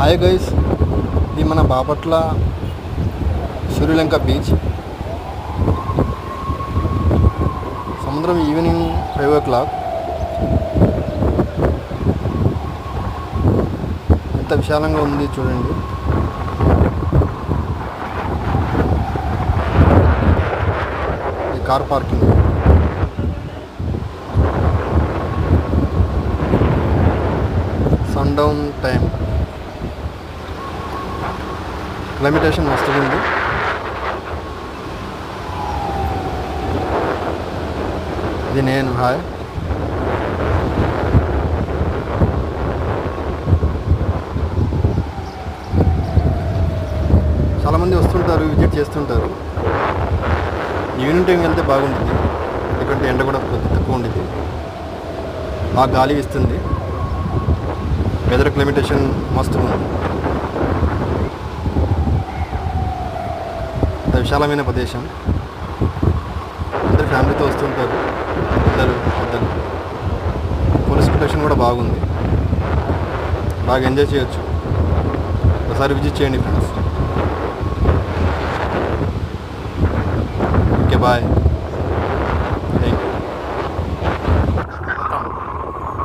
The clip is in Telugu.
హాయ్ గైస్, ఇది మన బాపట్ల సూర్యలంక బీచ్. సముద్రం ఈవినింగ్ 5 o'clock. ఎంత విశాలంగా ఉంది చూడండి. ఈ కార్ పార్కింగ్. సన్డౌన్ టైం. క్లైమేటేషన్ మస్తుగా ఉంది. ఇది నేను. హాయ్. చాలామంది వస్తుంటారు, విజిట్ చేస్తుంటారు. ఈవినింగ్ టైం వెళ్తే బాగుంటుంది, ఎందుకంటే ఎండ కూడా కొద్దిగా తక్కువ ఉండేది, బాగా గాలి ఇస్తుంది. వెదర్ క్లైమేటేషన్ మస్తు ఉంది. విశాలమైన ప్రదేశం. అందరు ఫ్యామిలీతో వస్తుంటారు, పిల్లలు పెద్దలు. పోలీస్ ప్రొటెక్షన్ కూడా బాగుంది, బాగా ఎంజాయ్ చేయొచ్చు. ఒకసారి విజిట్ చేయండి ఫ్రెండ్స్. Okay, bye.